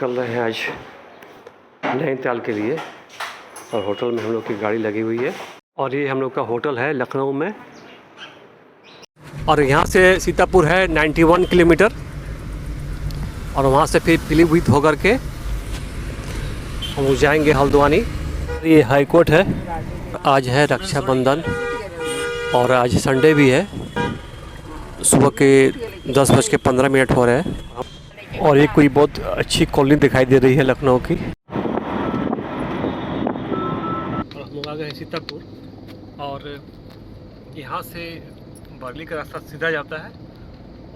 निकल रहे हैं आज नैनीताल के लिए और होटल में हम लोग की गाड़ी लगी हुई है और ये हम लोग का होटल है लखनऊ में और यहाँ से सीतापुर है 91 किलोमीटर और वहाँ से फिर पीलीभीत होकर के हम लोग जाएंगे हल्द्वानी। ये हाई कोर्ट है। आज है रक्षाबंधन और आज संडे भी है। सुबह के 10:15 हो रहे हैं और ये कोई बहुत अच्छी कॉलोनी दिखाई दे रही है लखनऊ की। हम लोग आ गए हैं सीतापुर और यहाँ से बरली का रास्ता सीधा जाता है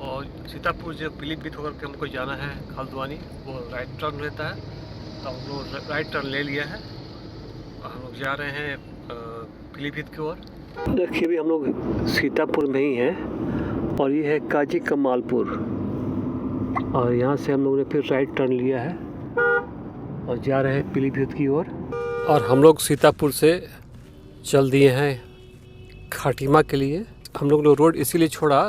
और सीतापुर जो पीलीभीत होकर के हमको जाना है हल्द्वानी, वो राइट टर्न रहता है। तो हम लोग राइट टर्न ले लिया है और हम लोग जा रहे हैं पीलीभीत की ओर। देखिए भी हम लोग सीतापुर में ही हैं और ये है काजी कमालपुर और यहाँ से हम लोग ने फिर राइट टर्न लिया है और जा रहे हैं पीलीभीत की ओर। और हम लोग सीतापुर से चल दिए हैं खाटिमा के लिए। हम लोग ने रोड इसीलिए छोड़ा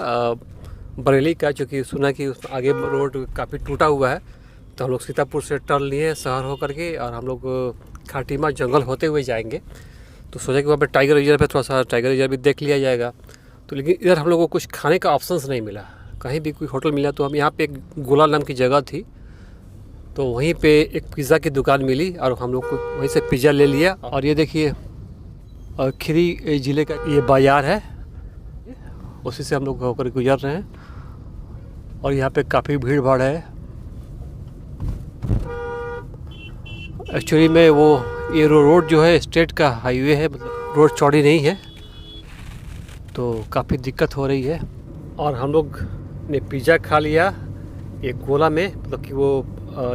बरेली का, क्योंकि सुना कि उस आगे रोड काफ़ी टूटा हुआ है। तो हम लोग सीतापुर से टर्न लिए शहर होकर के और हम लोग खाटिमा जंगल होते हुए जाएंगे। तो सोचा कि वहाँ पे टाइगर रिजर्व है, थोड़ा सा टाइगर रिजर्व भी देख लिया जाएगा। तो लेकिन इधर हम लोग को कुछ खाने का ऑप्शंस नहीं मिला, कहीं भी कोई होटल मिला। तो हम यहाँ पे एक गोला नाम की जगह थी, तो वहीं पे एक पिज़्ज़ा की दुकान मिली और हम लोग को वहीं से पिज़्ज़ा ले लिया। और ये देखिए खीरी ज़िले का ये बाज़ार है, उसी से हम लोग होकर गुजर रहे हैं और यहाँ पे काफ़ी भीड़ भाड़ है। एक्चुअली में वो ये रोड जो है स्टेट का हाईवे है, मतलब रोड चौड़ी नहीं है, तो काफ़ी दिक्कत हो रही है। और हम लोग ने पिज़्ज़ा खा लिया एक गोला में, मतलब कि वो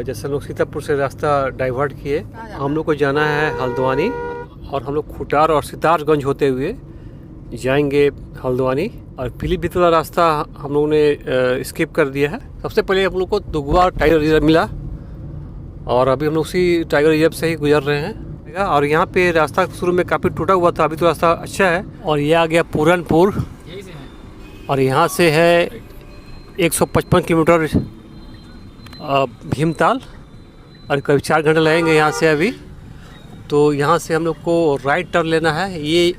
जैसे हम लोग सीतापुर से रास्ता डाइवर्ट किए, हम लोग को जाना है हल्द्वानी और हम लोग खुटार और सितारगंज होते हुए जाएंगे हल्द्वानी। और पीलीभीत वाला रास्ता हम लोगों ने स्किप कर दिया है। सबसे पहले हम लोग को दुगवा टाइगर रिजर्व मिला और अभी हम लोग उसी टाइगर रिजर्व से ही गुजर रहे हैं। और यहाँ पे रास्ता शुरू में काफ़ी टूटा हुआ था, अभी तो रास्ता अच्छा है। और ये आ गया पूरनपुर और यहाँ से है 155 किलोमीटर भीमताल और करीब 4 घंटे लगेंगे यहाँ से अभी। तो यहाँ से हम लोग को राइट टर्न लेना है, ये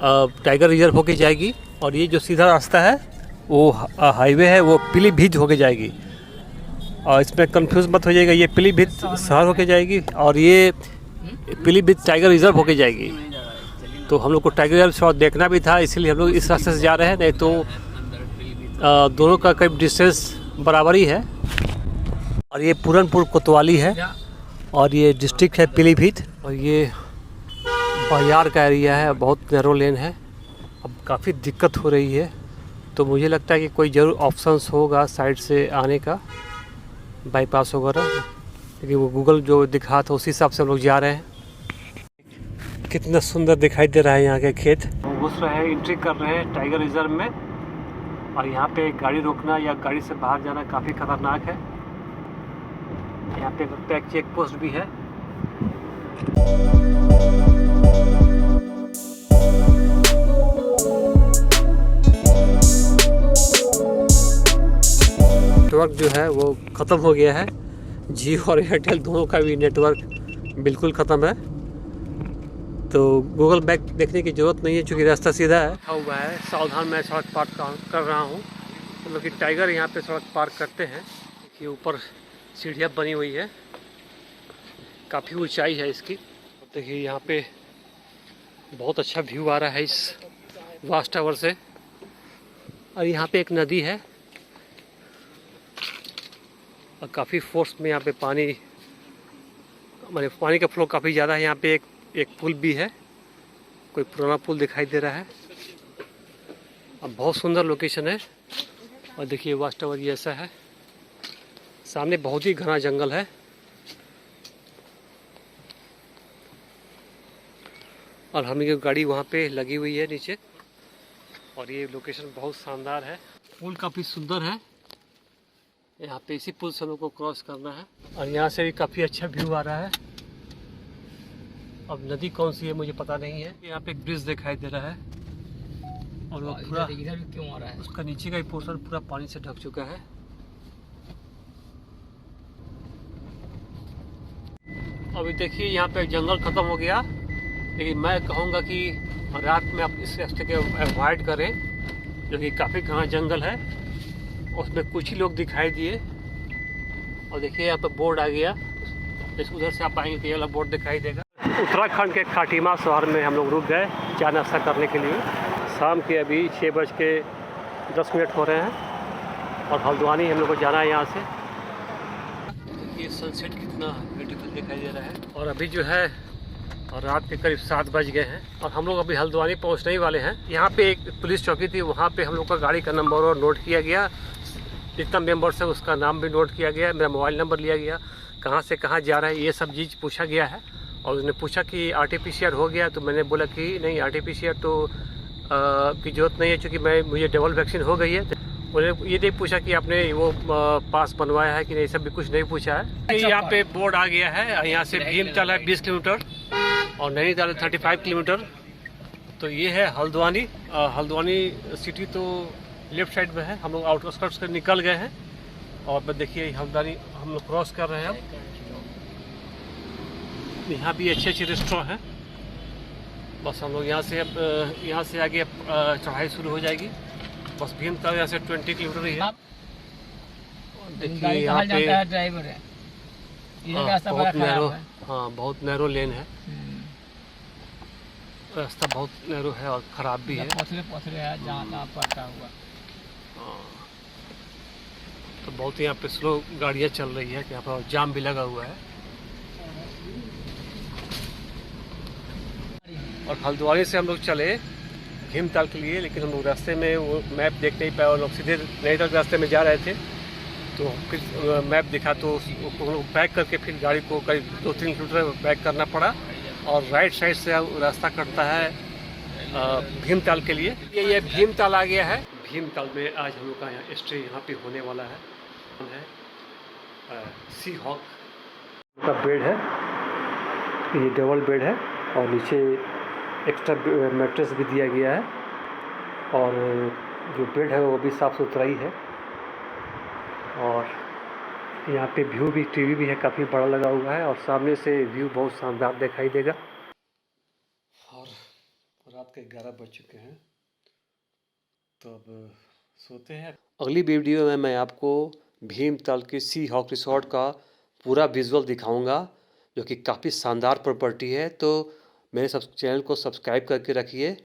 टाइगर रिजर्व होके जाएगी और ये जो सीधा रास्ता है वो हाईवे है, वो पीलीभीत होके जाएगी। और इसमें कंफ्यूज मत हो जाएगा, ये पीलीभीत शहर होके जाएगी और ये पीलीभीत टाइगर रिजर्व होके जाएगी। तो हम लोग को टाइगर रिजर्व शॉट देखना भी था, इसीलिए हम लोग इस रास्ते से जा रहे हैं, नहीं तो दोनों का करीब डिस्टेंस बराबर ही है। और ये पूरनपुर कोतवाली है और ये डिस्ट्रिक्ट है पीलीभीत और ये बाजार का एरिया है, बहुत नैरो लेन है। अब काफ़ी दिक्कत हो रही है, तो मुझे लगता है कि कोई ज़रूर ऑप्शंस होगा साइड से आने का, बाईपास वगैरह, क्योंकि वो गूगल जो दिखा था उसी हिसाब से हम लोग जा रहे हैं। कितना सुंदर दिखाई दे रहा है यहाँ के खेत। हम घुस रहे हैं, एंट्री कर रहे हैं टाइगर रिजर्व में और यहाँ पे गाड़ी रोकना या गाड़ी से बाहर जाना काफ़ी खतरनाक है। यहाँ पे एक चेक पोस्ट भी है। नेटवर्क जो है वो ख़त्म हो गया है, जियो और एयरटेल दोनों का भी नेटवर्क बिल्कुल ख़त्म है। तो गूगल मैप देखने की ज़रूरत नहीं है, क्योंकि रास्ता सीधा है। लिखा हुआ है सावधान, मैं सड़क पार कर रहा हूँ। मतलब कि टाइगर यहाँ पे सड़क पार करते हैं। कि ऊपर सीढ़ियाँ बनी हुई है, काफ़ी ऊंचाई है इसकी। देखिए यहाँ पे बहुत अच्छा व्यू आ रहा है इस वाच टावर से। और यहाँ पे एक नदी है और काफ़ी फोर्स में यहाँ पे पानी, मतलब पानी का फ्लो काफ़ी ज़्यादा है। यहाँ पे एक पुल भी है, कोई पुराना पुल दिखाई दे रहा है। अब बहुत सुंदर लोकेशन है। और देखिए वाच टावर ये ऐसा है, सामने बहुत ही घना जंगल है। और हम की गाड़ी वहाँ पे लगी हुई है नीचे और ये लोकेशन बहुत शानदार है। पुल काफ़ी सुंदर है, यहाँ पे इसी पुल से हम लोग को क्रॉस करना है और यहाँ से भी काफ़ी अच्छा व्यू आ रहा है। अब नदी कौन सी है मुझे पता नहीं है। यहाँ पे एक ब्रिज दिखाई दे रहा है और वो पूरा इधर क्यों आ रहा है, उसका नीचे का ही पोर्शन पूरा पानी से ढक चुका है। अभी देखिए यहाँ पे जंगल ख़त्म हो गया, लेकिन मैं कहूँगा कि रात में आप इस रास्ते के अवॉइड करें, जो कि काफ़ी घना जंगल है। उसमें कुछ ही लोग दिखाई दिए। और देखिए यहाँ पे बोर्ड आ गया, उधर से आप आएंगे तो ये वाला बोर्ड दिखाई देगा। उत्तराखंड के खाटीमा शहर में हम लोग रुक गए चाय नाश्ता करने के लिए। शाम के अभी 6:10 हो रहे हैं और हल्द्वानी हम लोग को जाना है यहाँ से। ये सनसेट कितना ब्यूटीफुल दिखाई दे रहा है। और अभी जो है रात के करीब 7 बज गए हैं और हम लोग अभी हल्द्वानी पहुँचने ही वाले हैं। यहाँ पे एक पुलिस चौकी थी, वहाँ पे हम लोग का गाड़ी का नंबर और नोट किया गया, जितना मेंबर्स है उसका नाम भी नोट किया गया, मेरा मोबाइल नंबर लिया गया, कहाँ से कहाँ जा रहा है ये सब चीज़ पूछा गया है। और उसने पूछा कि RT-PCR हो गया, तो मैंने बोला कि नहीं RT-PCR तो की ज़रूरत नहीं है, क्योंकि मुझे डबल वैक्सीन हो गई है। उन्होंने ये नहीं पूछा कि आपने वो पास बनवाया है कि नहीं, सब भी कुछ नहीं पूछा है। यहाँ पे बोर्ड आ गया है, यहाँ से भीमताल है 20 किलोमीटर और नैनीताल 35 किलोमीटर। तो ये है हल्द्वानी। हल्द्वानी सिटी तो लेफ्ट साइड में है, हम लोग आउटस्कर्ट्स से निकल गए हैं और देखिए हल्द्वानी हम लोग क्रॉस कर रहे हैं अब। यहाँ भी अच्छे अच्छे रेस्टोरेंट हैं। बस हम लोग यहाँ से आगे चढ़ाई शुरू हो जाएगी। बस भीमताल यहाँ से 20 किलोमीटर ही है। देखिए यहाँ पे ड्राइवर है, बहुत नैरो लेन है, रास्ता बहुत नैरो है और ख़राब भी है। पथरे है जहाँ पड़ता हुआ। तो बहुत यहाँ पे स्लो गाड़ियाँ चल रही है, यहाँ पर जाम भी लगा हुआ है। और हल्द्वानी से हम लोग चले भीमताल के लिए, लेकिन हम लोग रास्ते में वो मैप देख नहीं पाए और लोग सीधे नैनीताल के रास्ते में जा रहे थे। तो फिर मैप दिखा तो हम लोग बैक करके फिर गाड़ी को करीब 2-3 किलोमीटर बैक करना पड़ा और राइट साइड से रास्ता कटता है भीमताल के लिए। ये भीमताल आ गया है। भीमताल में आज हम लोग का यहाँ स्टे यहाँ पे होने वाला है सी हॉक का बेड है, ये डबल बेड है और नीचे एक्स्ट्रा मैट्रेस भी दिया गया है और जो बेड है वो भी साफ़ सुथरा ही है। और यहाँ पे व्यू भी, टीवी भी है, काफ़ी बड़ा लगा हुआ है और सामने से व्यू बहुत शानदार दिखाई देगा। और रात के 11 बज चुके हैं, तो अब सोते हैं। अगली वीडियो में मैं आपको भीमताल के सी हॉक रिसोर्ट का पूरा विजुअल दिखाऊंगा, जो कि काफ़ी शानदार प्रॉपर्टी है। तो मेरे चैनल को सब्सक्राइब करके रखिए।